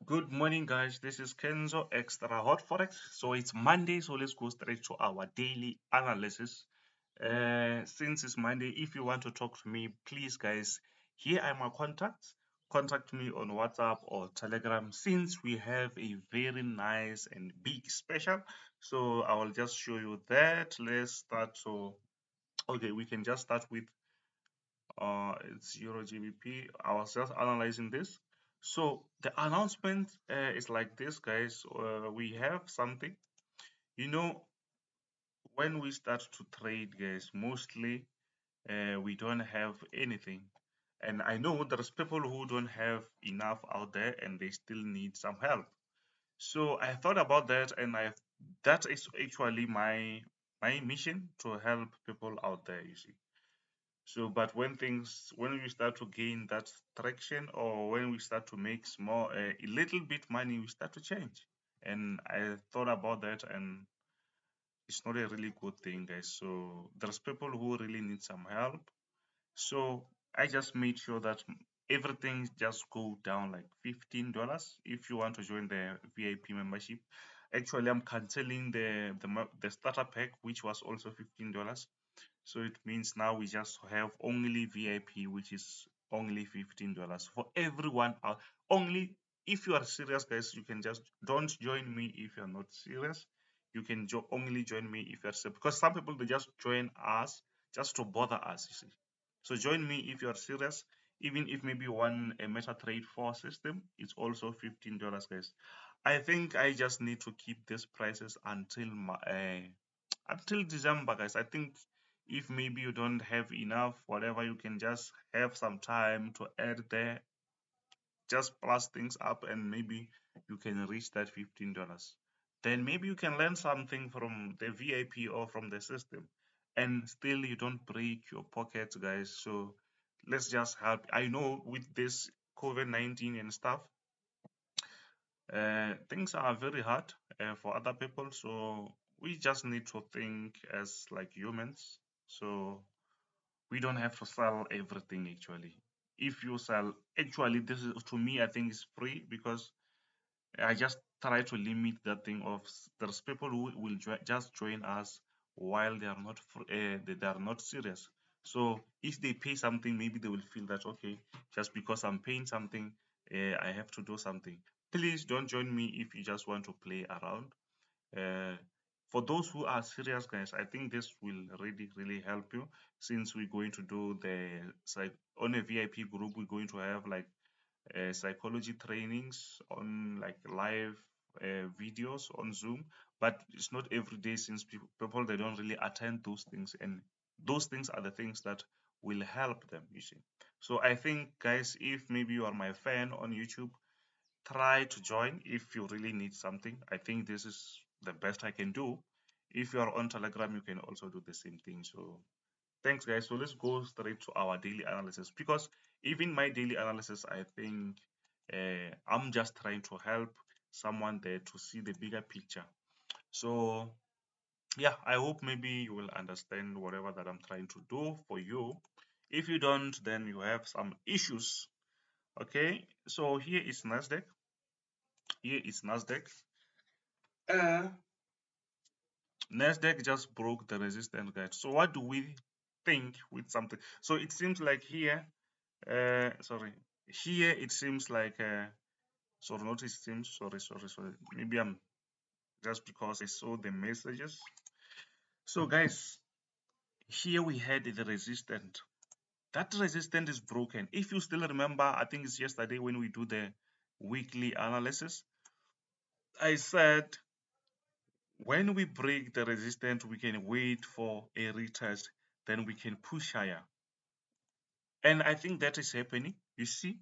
Good morning, guys. This is Kenzo Extra Hot Forex. So it's Monday, so let's go straight to our daily analysis. Since it's Monday, if you want to talk to me, please, guys, here are my contacts. Contact me on WhatsApp or Telegram since we have a very nice and big special. So I will just show you that. Let's start. So, okay, we can just start with it's Euro GBP. I was just analyzing this. So the announcement is like this, guys. We have something. You know, when we start to trade, guys, mostly we don't have anything. And I know there's people who don't have enough out there and they still need some help. So I thought about that, and that is actually my mission to help people out there. You see. So, but when we start to gain that traction, or when we start to make a little bit money, we start to change. And I thought about that, and it's not a really good thing, guys. So there's people who really need some help. So I just made sure that everything just go down like $15 if you want to join the VIP membership. Actually, I'm canceling the starter pack, which was also $15. So it means now we just have only VIP, which is only $15 for everyone out. Only if you are serious, guys, you can just don't join me if you're not serious. You can only join me if you're serious, because some people they just join us just to bother us, you see. So join me if you're serious. Even if maybe one a MetaTrade 4 system, it's also $15, guys. I think I just need to keep these prices until December, guys. I think if maybe you don't have enough, whatever, you can just have some time to add there, just plus things up, and maybe you can reach that $15. Then maybe you can learn something from the VIP or from the system, and still you don't break your pockets, guys. So let's just help. I know with this COVID-19 and stuff, things are very hard for other people, so we just need to think as like humans. So we don't have to sell everything actually. If you sell, actually, this is to me, I think it's free, because I just try to limit that thing of there's people who will just join us while they are not they are not serious. So if they pay something, maybe they will feel that okay, just because I'm paying something, I have to do something. Please don't join me if you just want to play around. Uh, for those who are serious, guys, I think this will really help you, since we're going to do on a VIP group. We're going to have like psychology trainings on like live videos on Zoom, but it's not every day, since people they don't really attend those things, and those things are the things that will help them, you see. So I think, guys, if maybe you are my fan on YouTube, try to join if you really need something. I think this is the best I can do. If you are on Telegram, you can also do the same thing. So thanks, guys. So let's go straight to our daily analysis, because even my daily analysis, I think I'm just trying to help someone there to see the bigger picture. So yeah, I hope maybe you will understand whatever that I'm trying to do for you. If you don't, then you have some issues. Okay, so here is NASDAQ. Here is NASDAQ. Uh, NASDAQ just broke the resistance, guide. So what do we think with something? So it seems like here, sorry, here it seems like, sorry, not it seems, sorry. Maybe I'm just because I saw the messages. So guys, here we had the resistance. That resistance is broken. If you still remember, I think it's yesterday when we do the weekly analysis, I said when we break the resistance, we can wait for a retest, then we can push higher. And I think that is happening. You see,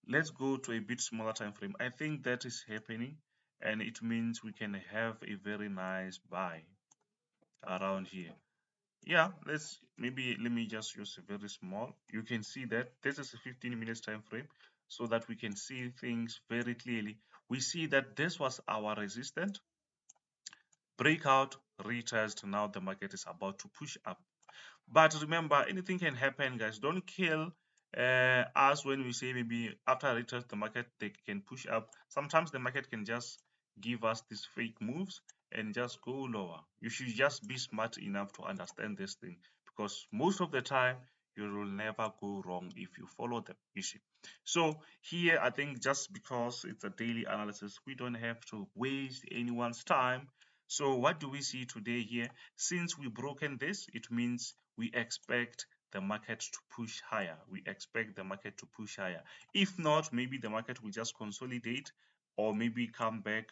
let's go to a bit smaller time frame. I think that is happening, and it means we can have a very nice buy around here. Yeah, let me just use a very small. You can see that this is a 15 minutes time frame, so that we can see things very clearly. We see that this was our resistance, breakout, retest. Now the market is about to push up. But remember, anything can happen, guys. Don't kill as when we say maybe after a retest the market they can push up, sometimes the market can just give us these fake moves and just go lower. You should just be smart enough to understand this thing, because most of the time you will never go wrong if you follow them, you see. So here I think just because it's a daily analysis, we don't have to waste anyone's time. So what do we see today here? Since we broken this, it means we expect the market to push higher. We expect the market to push higher. If not, maybe the market will just consolidate, or maybe come back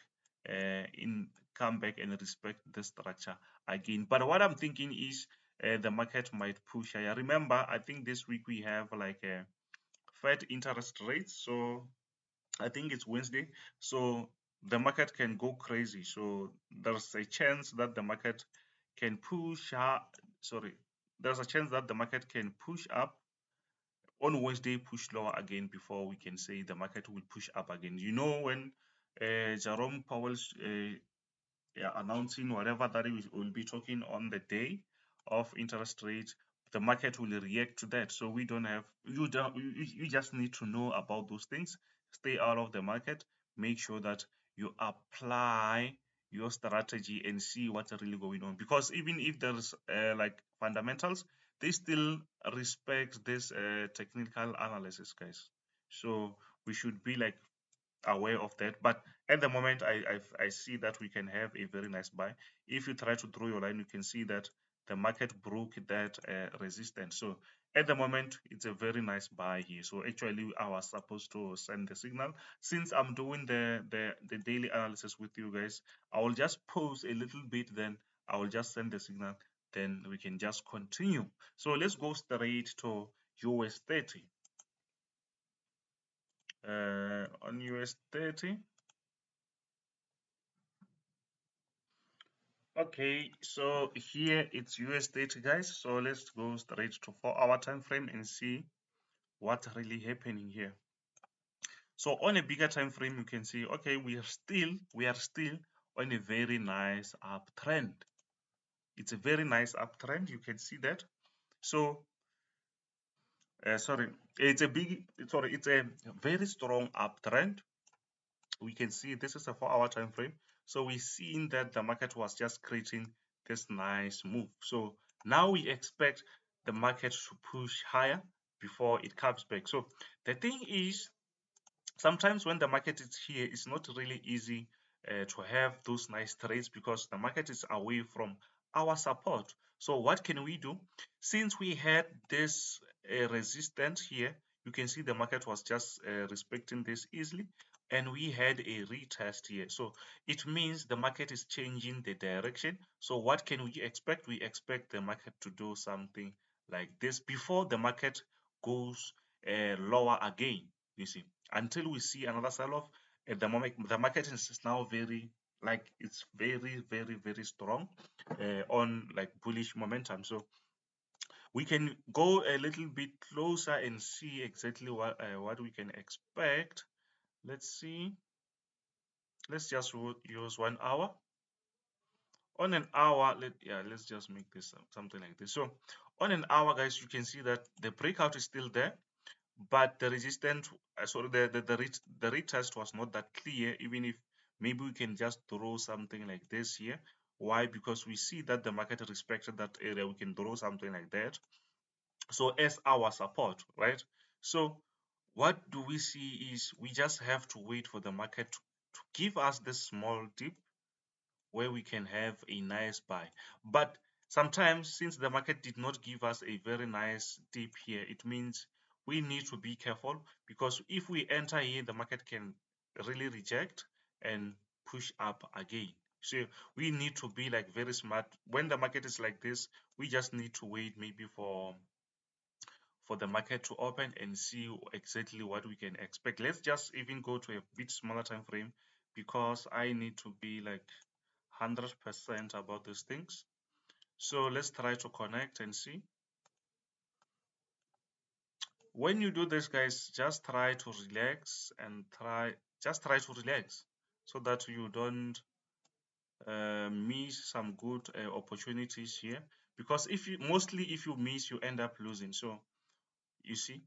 and respect the structure again. But what I'm thinking is the market might push higher. Remember, I think this week we have like a Fed interest rates. So I think it's Wednesday. So the market can go crazy. So there's a chance that the market can push up. Sorry, there's a chance that the market can push up on Wednesday, push lower again before we can say the market will push up again. You know, when Jerome Powell's announcing whatever that he will be talking on the day of interest rate, the market will react to that. So we don't have you just need to know about those things. Stay out of the market. Make sure that you apply your strategy and see what's really going on. Because even if there's like fundamentals, they still respect this technical analysis, guys. So we should be like aware of that. But at the moment, I see that we can have a very nice buy. If you try to draw your line, you can see that the market broke that resistance. So at the moment, it's a very nice buy here. So actually, I was supposed to send the signal. Since I'm doing the daily analysis with you guys, I will just pause a little bit, then I will just send the signal. Then we can just continue. So let's go straight to US30. On US30. Okay, so here it's US30, guys. So let's go straight to 4-hour time frame and see what's really happening here. So on a bigger time frame, you can see, okay, we are still on a very nice uptrend. It's a very nice uptrend. You can see that. So sorry, it's a very strong uptrend. We can see this is a 4-hour time frame. So we're seeing that the market was just creating this nice move. So now we expect the market to push higher before it comes back. So the thing is, sometimes when the market is here, it's not really easy to have those nice trades because the market is away from our support. So what can we do? Since we had this resistance here, you can see the market was just respecting this easily, and we had a retest here. So it means the market is changing the direction. So what can we expect? We expect the market to do something like this before the market goes lower again, you see, until we see another sell-off. At the moment, the market is now very, like, it's very strong on like bullish momentum. So we can go a little bit closer and see exactly what we can expect. Let's see. Let's just use 1 hour. On an hour, let's just make this something like this. So on an hour, guys, you can see that the breakout is still there, but the resistance, sorry, the retest was not that clear. Even if maybe we can just draw something like this here. Why? Because we see that the market respected that area. We can draw something like that. So as our support, right? So what do we see is we just have to wait for the market to give us this small dip where we can have a nice buy. But sometimes, since the market did not give us a very nice dip here, it means we need to be careful, because if we enter here, the market can really reject and push up again. So we need to be like very smart. When the market is like this, we just need to wait maybe for the market to open and see exactly what we can expect. Let's just even go to a bit smaller time frame, because I need to be like 100% about these things. So let's try to connect and see. When you do this, guys, just try to relax and just try to relax so that you don't miss some good opportunities here. Because if you miss, you end up losing. So you see,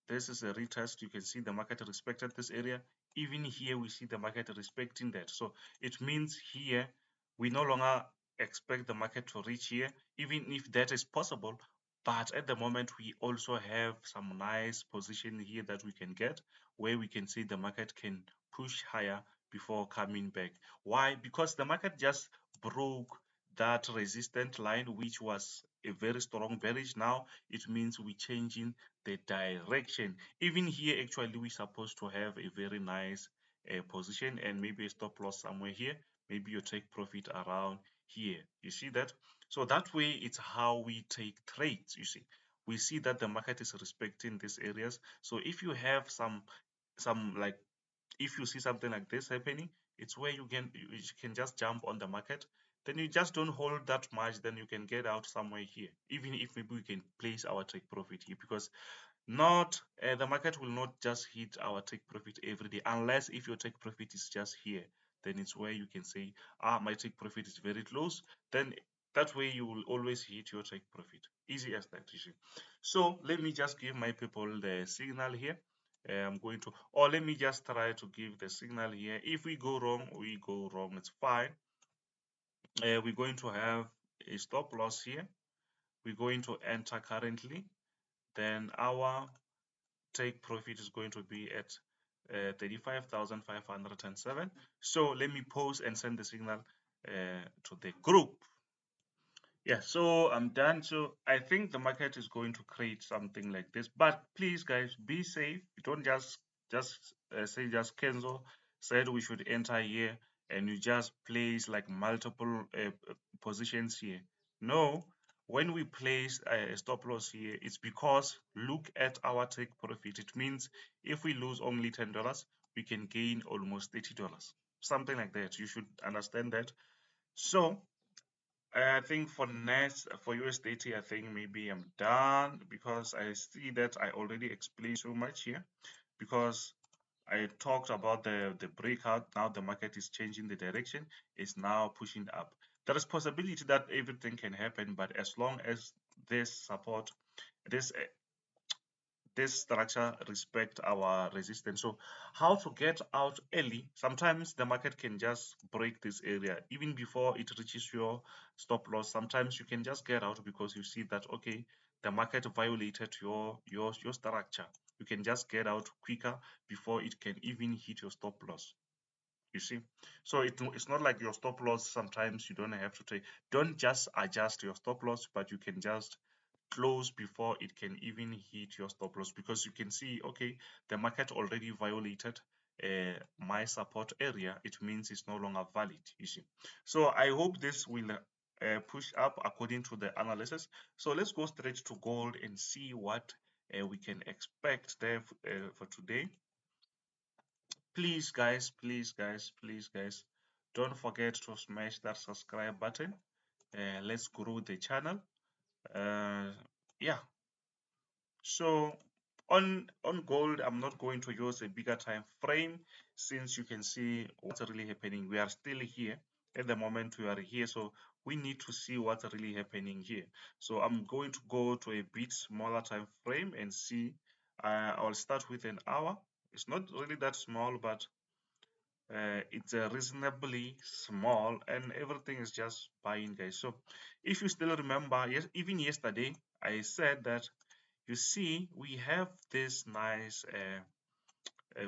this is a retest. You can see the market respected this area. Even here we see the market respecting that. So it means here we no longer expect the market to reach here, even if that is possible. But at the moment we also have some nice position here that we can get, where we can see the market can push higher before coming back. Why? Because the market just broke that resistant line, which was a very strong bearish. Now it means we're changing the direction. Even here actually we're supposed to have a very nice position and maybe a stop loss somewhere here. Maybe you take profit around here. You see that? So that way it's how we take trades. You see, we see that the market is respecting these areas. So if you have some like, if you see something like this happening, it's where you can just jump on the market. Then you just don't hold that much, then you can get out somewhere here, even if maybe we can place our take profit here, because not the market will not just hit our take profit every day, unless if your take profit is just here. Then it's where you can say, my take profit is very close. Then that way you will always hit your take profit, easy as that, you see. So let me just give my people the signal here. I'm going to, or let me just try to give the signal here. If we go wrong, we go wrong, it's fine. We're going to have a stop loss here. We're going to enter currently. Then our take profit is going to be at 35,507. So let me pause and send the signal to the group. Yeah, so I'm done. So I think the market is going to create something like this, but please guys, be safe. Don't just say just Kenzo said we should enter here and you just place like multiple positions here. No, when we place a stop loss here, it's because look at our take profit. It means if we lose only $10, we can gain almost $30, something like that. You should understand that. So I think for USDT, I think maybe I'm done, because I see that I already explained so much here, because I talked about the breakout. Now the market is changing the direction, it's now pushing up. There is possibility that everything can happen, but as long as this support, this structure respect our resistance. So how to get out early? Sometimes the market can just break this area even before it reaches your stop loss. Sometimes you can just get out because you see that, okay, the market violated your structure. You can just get out quicker before it can even hit your stop loss, you see. So it's not like your stop loss, sometimes you don't have to take, don't just adjust your stop loss, but you can just close before it can even hit your stop loss, because you can see, okay, the market already violated my support area. It means it's no longer valid, you see. So I hope this will push up according to the analysis. So let's go straight to gold and see what we can expect there for today. Please guys, don't forget to smash that subscribe button. Let's grow the channel. Yeah, so on gold, I'm not going to use a bigger time frame, since you can see what's really happening. We are still here at the moment, we are here, so we need to see what's really happening here. So I'm going to go to a bit smaller time frame and see. I'll start with an hour. It's not really that small, but it's reasonably small, and everything is just buying, guys. So if you still remember, yes, even yesterday I said that, you see, we have this nice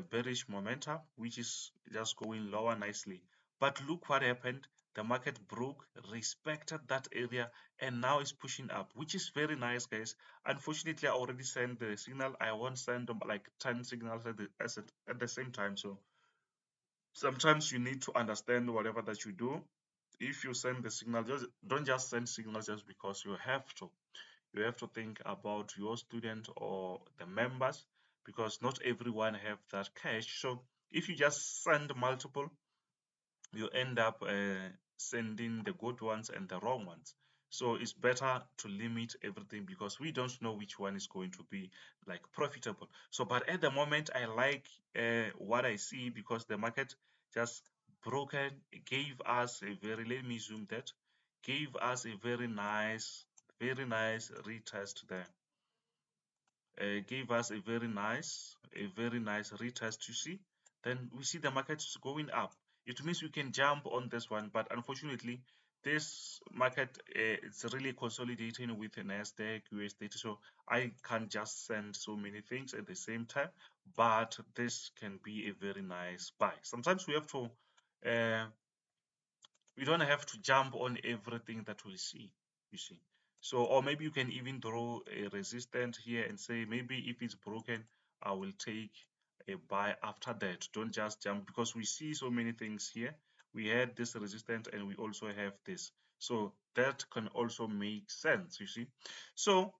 bearish momentum, which is just going lower nicely. But look what happened. The market broke, respected that area, and now is pushing up, which is very nice, guys. Unfortunately, I already sent the signal. I won't send them like 10 signals at the same time. So sometimes you need to understand whatever that you do. If you send the signal, just don't just send signals just because you have to. You have to think about your student or the members, because not everyone have that cash. So if you just send multiple, you end up sending the good ones and the wrong ones. So it's better to limit everything, because we don't know which one is going to be like profitable. So but at the moment I like what I see, because the market just broken, gave us a very, let me zoom that, gave us a very nice retest there. gave us a very nice retest, you see. Then we see the market is going up. It means we can jump on this one, but unfortunately this market it's really consolidating with the NASDAQ US30, so I can't just send so many things at the same time, but this can be a very nice buy. Sometimes we have to we don't have to jump on everything that we see, you see. So, or maybe you can even draw a resistance here and say, maybe if it's broken, I will take a buy after that. Don't just jump, because we see so many things here. We had this resistance and we also have this. So that can also make sense, you see. So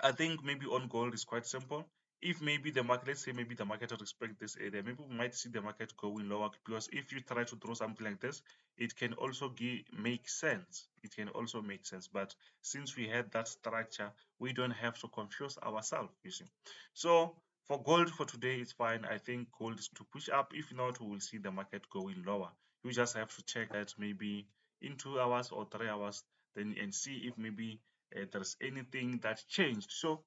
I think maybe on gold is quite simple. If maybe the market, let's say maybe the market respect this area, maybe we might see the market going lower, because if you try to draw something like this, it can also make sense. It can also make sense. But since we had that structure, we don't have to confuse ourselves, you see. So for gold for today, it's fine. I think gold is to push up. If not, we will see the market going lower. You just have to check that maybe in 2 hours or 3 hours, then and see if maybe there's anything that changed. So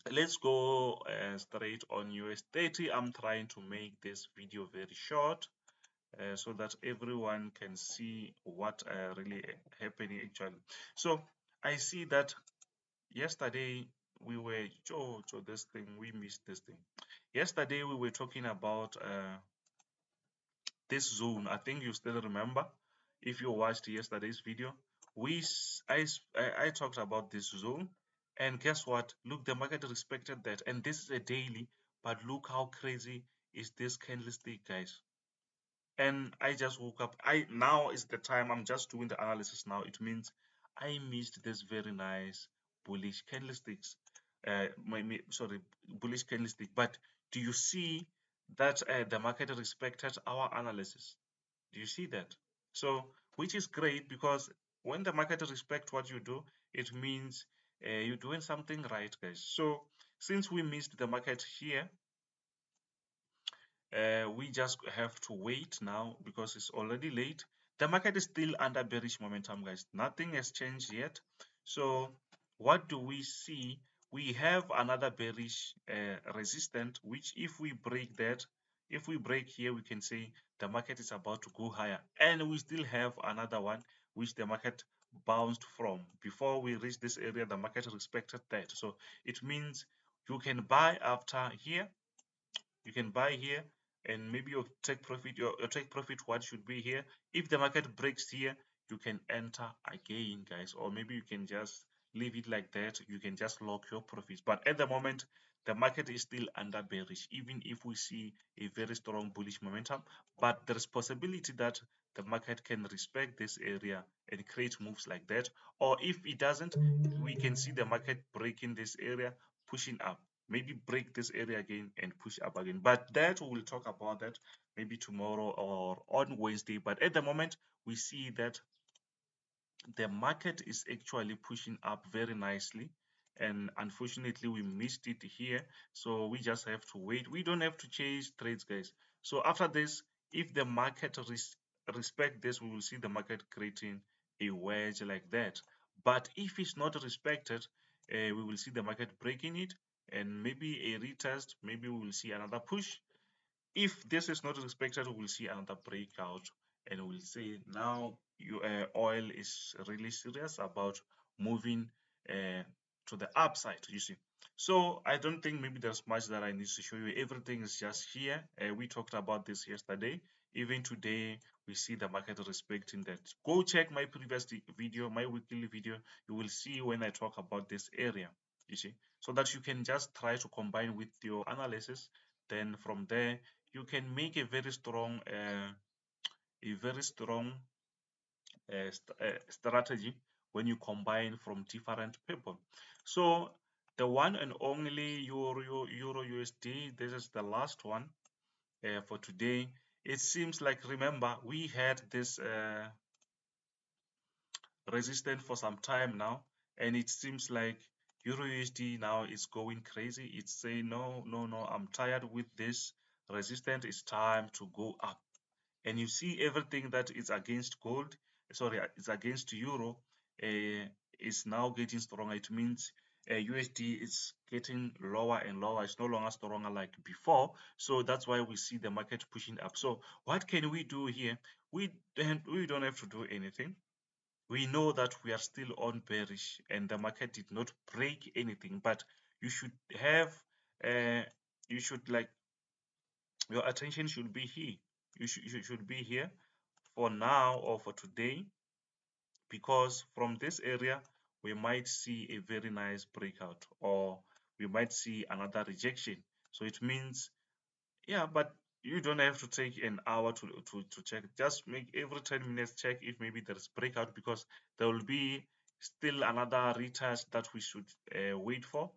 let's go straight on US30. I'm trying to make this video very short so that everyone can see what really happening actually. So I see that yesterday we were this thing, we missed this thing. Yesterday we were talking about this zone. I think you still remember, if you watched yesterday's video, I talked about this zone, and guess what? Look, the market respected that, and this is a daily, but look how crazy is this candlestick, guys. And I just woke up. Now is the time. I'm just doing the analysis now. It means I missed this very nice bullish candlesticks. Sorry, bullish candlestick. But do you see that the market respected our analysis? Do you see that? So, which is great, because when the market respects what you do, it means you're doing something right, guys. So, since we missed the market here, we just have to wait now, because it's already late. The market is still under bearish momentum, guys. Nothing has changed yet. So what do we see? We have another bearish resistance, which if we break that, if we break here, we can say the market is about to go higher. And we still have another one which the market bounced from. Before we reach this area, the market respected that. So it means you can buy after here, you can buy here, and maybe your take profit, your take profit what should be here. If the market breaks here, you can enter again, guys, or maybe you can just leave it like that. You can just lock your profits. But at the moment, the market is still under bearish, even if we see a very strong bullish momentum. But there is possibility that the market can respect this area and create moves like that. Or if it doesn't, we can see the market breaking this area, pushing up, maybe break this area again and push up again. But that we will talk about that maybe tomorrow or on Wednesday. But at the moment, we see that the market is actually pushing up very nicely, and unfortunately we missed it here. So we just have to wait. We don't have to chase trades, guys. So after this, if the market respect this, we will see the market creating a wedge like that. But if it's not respected, we will see the market breaking it, and maybe a retest, maybe we will see another push. If this is not respected, we'll see another breakout, and we'll say now oil is really serious about moving to the upside, you see. So I don't think maybe there's much that I need to show you. Everything is just here. We talked about this yesterday. Even today, we see the market respecting that. Go check my previous video, my weekly video. You will see when I talk about this area, you see, so that you can just try to combine with your analysis. Then from there, you can make a very strong strategy when you combine from different people. So the one and only Euro USD, this is the last one for today. It seems like, remember, we had this resistance for some time now, and it seems like Euro USD now is going crazy. It's saying no, I'm tired with this resistance. It's time to go up. And you see everything that is against gold, sorry, it's against euro, is now getting stronger. It means USD is getting lower and lower. It's no longer stronger like before. So that's why we see the market pushing up. So what can we do here? We don't have to do anything. We know that we are still on bearish and the market did not break anything, but you should have you should like your attention should be here. You should be here for now or for today, because from this area we might see a very nice breakout or we might see another rejection. So it means, yeah, but you don't have to take an hour to check. Just make every 10 minutes check if maybe there is breakout, because there will be still another retest that we should wait for.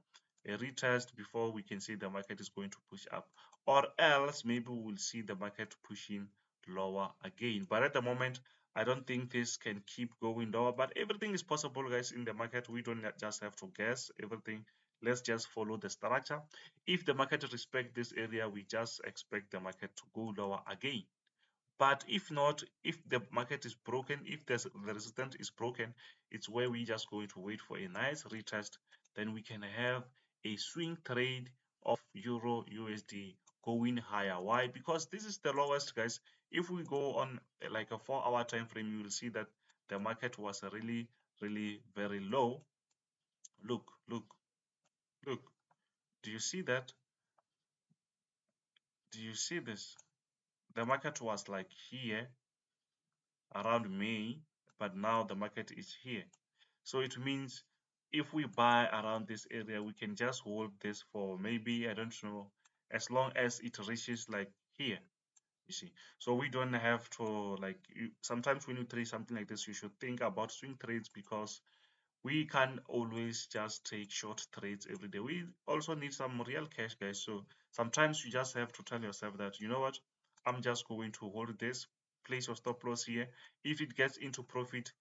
A retest before we can see the market is going to push up, or else maybe we will see the market pushing lower again. But at the moment, I don't think this can keep going lower, but everything is possible, guys, in the market. We don't just have to guess everything. Let's just follow the structure. If the market respect this area, we just expect the market to go lower again. But if not, if the market is broken, if the resistance is broken, it's where we just going to wait for a nice retest. Then we can have a swing trade of Euro USD going higher. Why? Because this is the lowest, guys. If we go on like a 4-hour time frame, you will see that the market was really, really very low. Look, look, look. Do you see that? Do you see this? The market was like here around May, but now the market is here. So it means if we buy around this area, we can just hold this for maybe, I don't know, as long as it reaches like here, you see. So we don't have to like, sometimes when you trade something like this, you should think about swing trades, because we can always just take short trades every day. We also need some real cash, guys. So sometimes you just have to tell yourself that, you know what, I'm just going to hold this, place your stop loss here. If it gets into profit,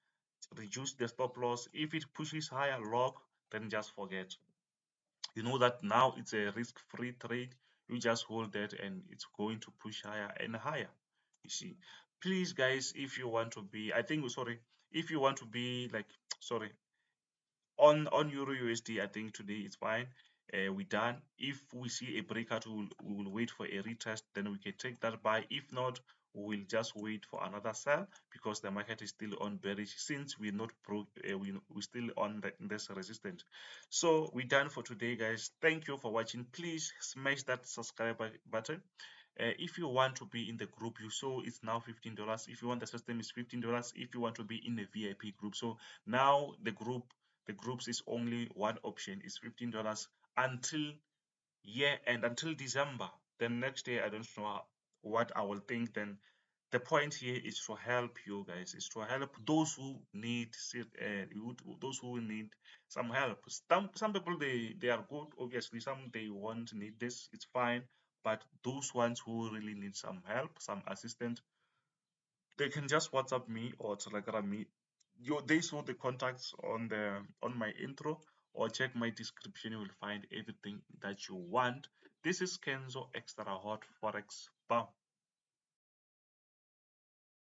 reduce the stop loss. If it pushes higher, lock, then just forget. You know that now it's a risk-free trade. You just hold that and it's going to push higher and higher, you see. Please, guys, if you want to be, I think, sorry, if you want to be like, sorry, on Euro USD, I think today it's fine. We're done. If we see a breakout, we will wait for a retest, then we can take that buy. If not, we will just wait for another sell, because the market is still on bearish, since we're not broke. We're still on this resistance. So we're done for today, guys. Thank you for watching. Please smash that subscribe button. If you want to be in the group, you saw it's now $15. If you want the system, is $15. If you want to be in the VIP group, so now the groups is only one option, is $15 until year end, until December. Then next year, I don't know what I will think. Then the point here is to help you guys, is to help those who need those who need some help. Some people, they are good, obviously. Some they won't need this, it's fine. But those ones who really need some help, some assistance, they can just WhatsApp me or Telegram me. They saw the contacts on my intro, or check my description. You will find everything that you want. This is Kenzo Extra Hot Forex. Bam.